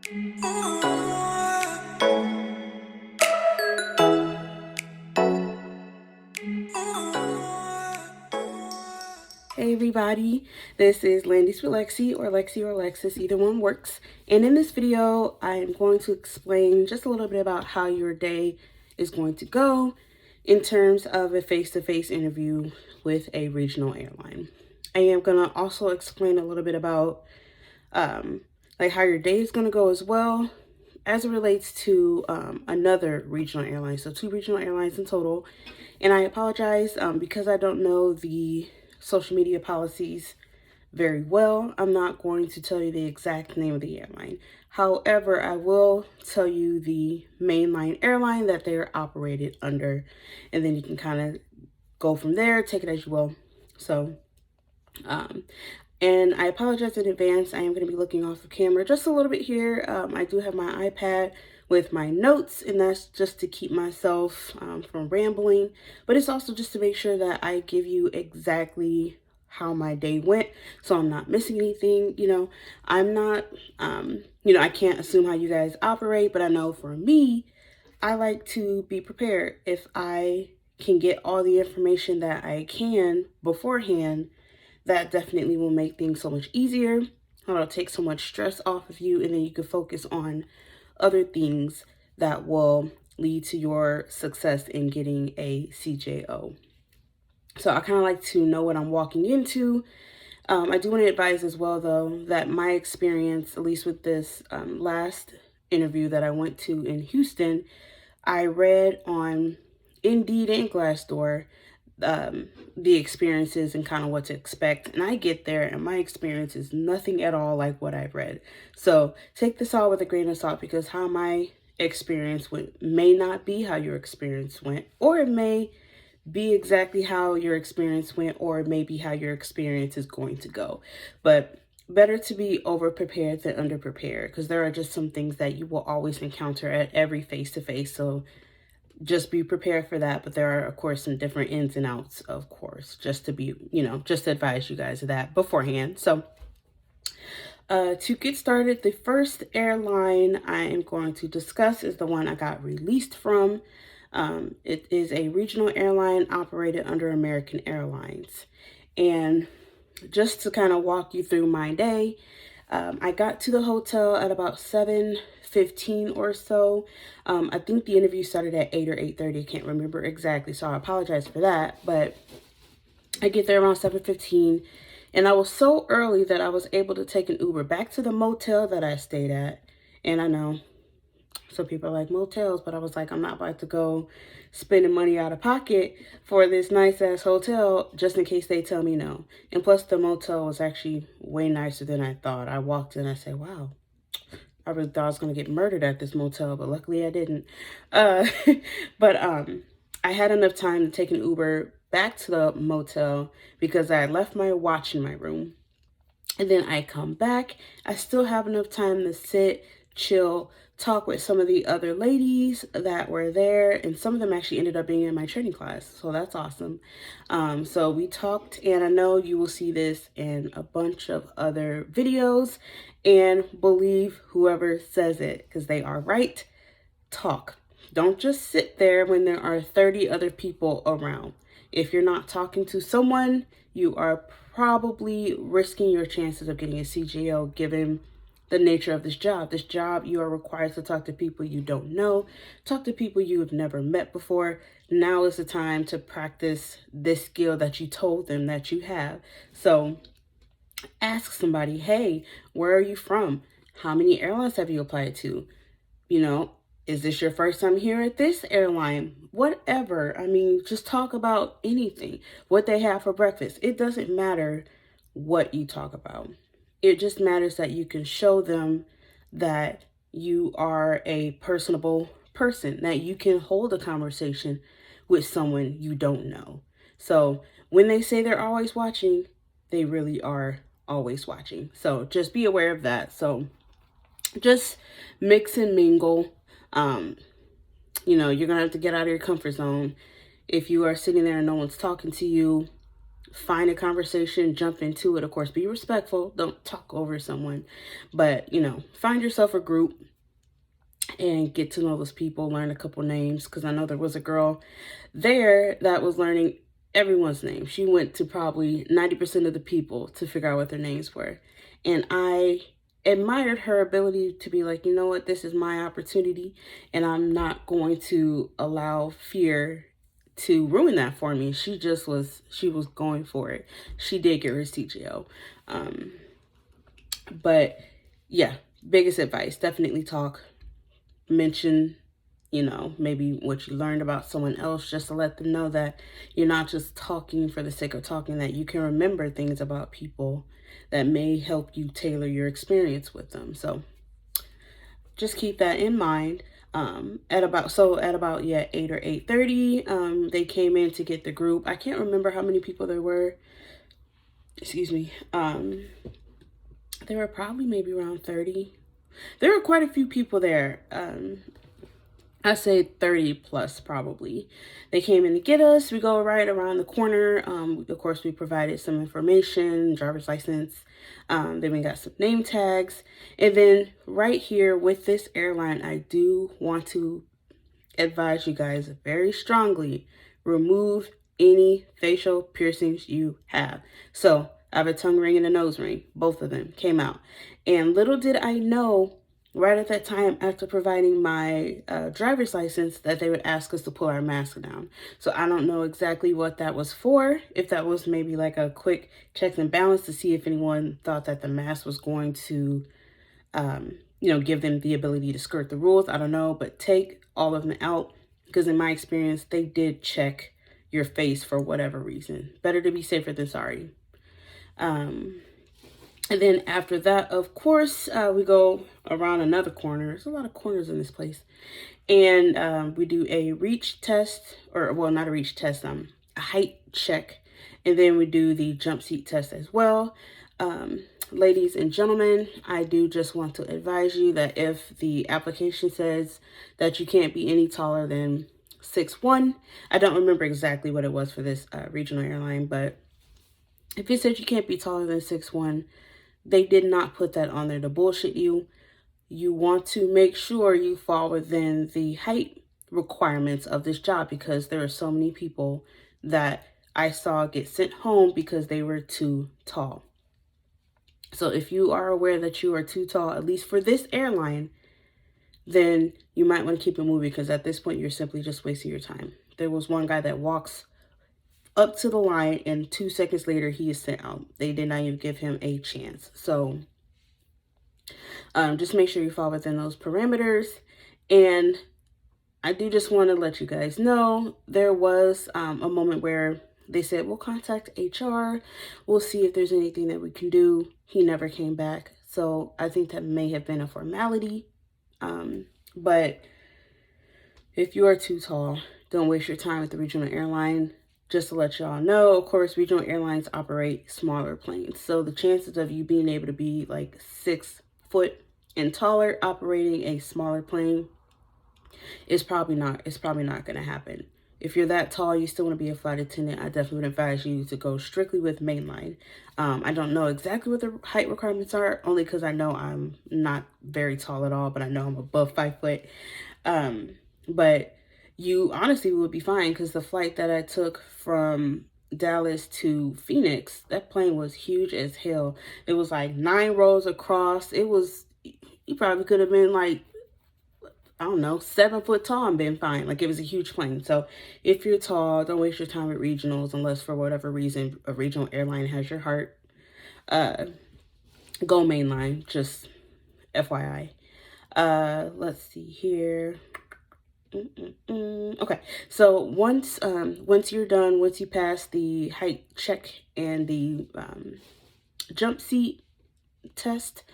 Hey everybody, this is Landis with Lexi or Lexis, either one works. And in this video, I am going to explain just a little bit about how your day is going to go in terms of a face-to-face interview with a regional airline. I am going to also explain a little bit about like how your day is going to go as well as it relates to another regional airline. So 2 regional airlines in total. And I apologize because I don't know the social media policies very well. I'm not going to tell you the exact name of the airline. However, I will tell you the mainline airline that they're operated under, and then you can kind of go from there, take it as you will. So, and I apologize in advance. I am going to be looking off the camera just a little bit here. I do have my iPad with my notes, and that's just to keep myself from rambling, but it's also just to make sure that I give you exactly how my day went, so I'm not missing anything. I'm not, I can't assume how you guys operate, but I know for me, I like to be prepared. If I can get all the information that I can beforehand, that definitely will make things so much easier. It'll take so much stress off of you, and then you can focus on other things that will lead to your success in getting a CJO. So I kind of like to know what I'm walking into. I do want to advise as well, though, that my experience, at least with this last interview that I went to in Houston, I read on Indeed and Glassdoor the experiences and kind of what to expect, and I get there and my experience is nothing at all like what I've read. So take this all with a grain of salt, because how my experience went may not be how your experience went, or it may be exactly how your experience went, or it may be how your experience is going to go. But better to be over prepared than under prepared, because there are just some things that you will always encounter at every face-to-face. So just be prepared for that. But there are, of course, some different ins and outs, of course, just to be, just to advise you guys of that beforehand. So to get started, the first airline I am going to discuss is the one I got released from. It is a regional airline operated under American Airlines. And just to kind of walk you through my day, I got to the hotel at about 7:15 or so. I think the interview started at 8 or 8:30. I can't remember exactly, so I apologize for that. But I get there around 7:15, and I was so early that I was able to take an Uber back to the motel that I stayed at. And I know some people are like, motels, but I was like, I'm not about to go spending money out of pocket for this nice ass hotel just in case they tell me no. And plus the motel was actually way nicer than I thought. I walked in, I said, wow, I really thought I was going to get murdered at this motel, but luckily I didn't. But I had enough time to take an Uber back to the motel because I left my watch in my room. And then I come back, I still have enough time to sit, chill, talk with some of the other ladies that were there, and some of them actually ended up being in my training class, so that's awesome. So we talked, and I know you will see this in a bunch of other videos, and believe whoever says it, because they are right. Talk. Don't just sit there when there are 30 other people around. If you're not talking to someone, you are probably risking your chances of getting a CJO, given the nature of this job. This job, you are required to talk to people you don't know, talk to people you have never met before. Now is the time to practice this skill that you told them that you have. So ask somebody, hey, where are you from? How many airlines have you applied to? Is this your first time here at this airline? Whatever. I mean, just talk about anything. What they have for breakfast. It doesn't matter what you talk about. It just matters that you can show them that you are a personable person, that you can hold a conversation with someone you don't know. So when they say they're always watching, they really are always watching. So just be aware of that. So just mix and mingle. You're going to have to get out of your comfort zone. If you are sitting there and no one's talking to you, find a conversation, jump into it. Of course, be respectful. Don't talk over someone. But, you know, find yourself a group and get to know those people, learn a couple names. Because I know there was a girl there that was learning everyone's name. She went to probably 90% of the people to figure out what their names were. And I admired her ability to be like, you know what, this is my opportunity, and I'm not going to allow fear to ruin that for me. She was going for it. She did get her CGO. But yeah, biggest advice, definitely talk, mention, you know, maybe what you learned about someone else, just to let them know that you're not just talking for the sake of talking, that you can remember things about people that may help you tailor your experience with them. So just keep that in mind. At about 8 or 8:30, they came in to get the group. I can't remember how many people there were. Excuse me. There were probably maybe around 30. There were quite a few people there. I say 30 plus probably. They came in to get us. We go right around the corner. Of course, we provided some information, driver's license. Then we got some name tags. And then right here with this airline, I do want to advise you guys very strongly, remove any facial piercings you have. So I have a tongue ring and a nose ring. Both of them came out. And little did I know, right at that time, after providing my driver's license, that they would ask us to pull our mask down. So I don't know exactly what that was for. If that was maybe like a quick checks and balance to see if anyone thought that the mask was going to, you know, give them the ability to skirt the rules. I don't know, but take all of them out, because in my experience, they did check your face for whatever reason. Better to be safer than sorry. And then after that, of course, we go around another corner. There's a lot of corners in this place. And we do a reach test, or well, not a reach test, a height check. And then we do the jump seat test as well. Ladies and gentlemen, I do just want to advise you that if the application says that you can't be any taller than 6'1", I don't remember exactly what it was for this regional airline, but if it says you can't be taller than 6'1", they did not put that on there to bullshit you. You want to make sure you fall within the height requirements of this job, because there are so many people that I saw get sent home because they were too tall. So if you are aware that you are too tall, at least for this airline, then you might want to keep it moving, because at this point, you're simply just wasting your time. There was one guy that walks up to the line, and 2 seconds later, he is sent out. They did not even give him a chance. So just make sure you fall within those parameters. And I do just want to let you guys know, there was a moment where they said, we'll contact HR. We'll see if there's anything that we can do. He never came back. So I think that may have been a formality. But if you are too tall, don't waste your time with the regional airline. Just to let y'all know, of course, regional airlines operate smaller planes. So the chances of you being able to be like 6 foot and taller operating a smaller plane is probably not going to happen. If you're that tall, you still want to be a flight attendant, I definitely would advise you to go strictly with mainline. I don't know exactly what the height requirements are, only because I know I'm not very tall at all, but I know I'm above 5 foot. But you honestly would be fine, because the flight that I took from Dallas to Phoenix, that plane was huge as hell. It was like 9 rows across. It was, you probably could have been like, I don't know, 7 foot tall and been fine. Like, it was a huge plane. So if you're tall, don't waste your time at regionals, unless for whatever reason a regional airline has your heart. Go mainline, just FYI. Let's see here. Okay, so once you're done, once you pass the height check and the jump seat test,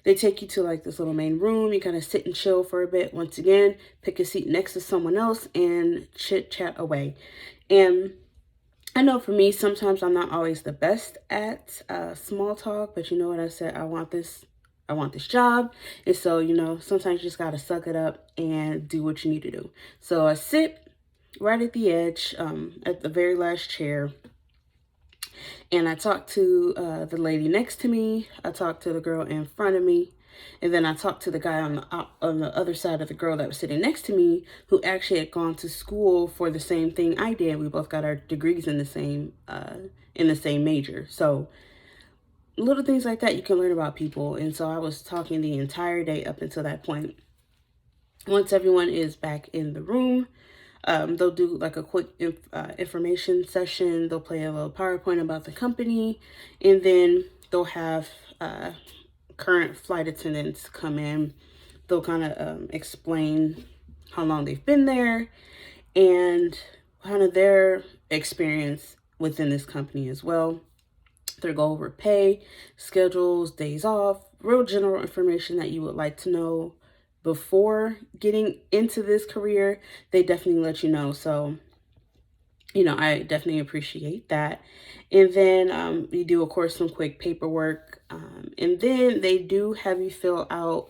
they take you to like this little main room. You kind of sit and chill for a bit. Once again, pick a seat next to someone else and chit chat away. And I know for me, sometimes I'm not always the best at small talk, but you know what I said? I want this job. And so, you know, sometimes you just got to suck it up and do what you need to do. So I sit right at the edge, at the very last chair. And I talked to the lady next to me. I talked to the girl in front of me. And then I talked to the guy on the other side of the girl that was sitting next to me, who actually had gone to school for the same thing I did. We both got our degrees in the same major. So little things like that you can learn about people. And so I was talking the entire day up until that point. Once everyone is back in the room, they'll do like a quick information session. They'll play a little PowerPoint about the company, and then they'll have current flight attendants come in. They'll kind of explain how long they've been there and kind of their experience within this company as well. They'll go over pay, schedules, days off, real general information that you would like to know before getting into this career. They definitely let you know. So, I definitely appreciate that. And then you do, of course, some quick paperwork. And then they do have you fill out,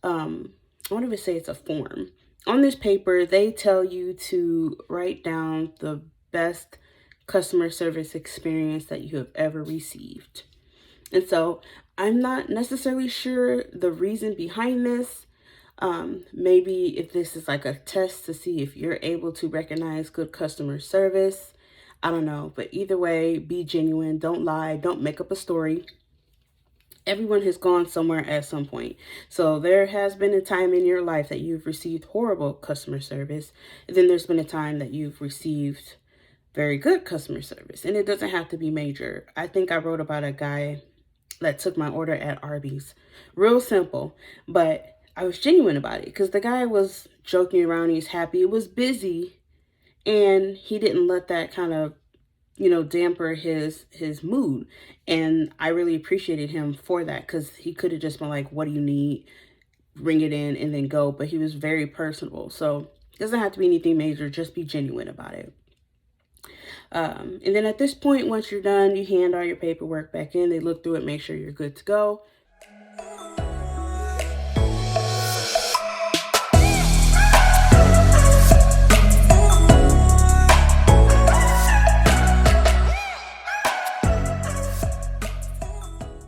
I won't even say it's a form. On this paper, they tell you to write down the best customer service experience that you have ever received. And so I'm not necessarily sure the reason behind this. Maybe if this is like a test to see if you're able to recognize good customer service. I don't know. But either way, be genuine. Don't lie. Don't make up a story. Everyone has gone somewhere at some point. So there has been a time in your life that you've received horrible customer service. And then there's been a time that you've received very good customer service. And it doesn't have to be major. I think I wrote about a guy that took my order at Arby's. Real simple. But I was genuine about it because the guy was joking around. He's happy. It was busy. And he didn't let that kind of damper his mood. And I really appreciated him for that, because he could have just been like, what do you need? Bring it in and then go. But he was very personable. So it doesn't have to be anything major. Just be genuine about it. And then at this point, once you're done, you hand all your paperwork back in. They look through it, make sure you're good to go.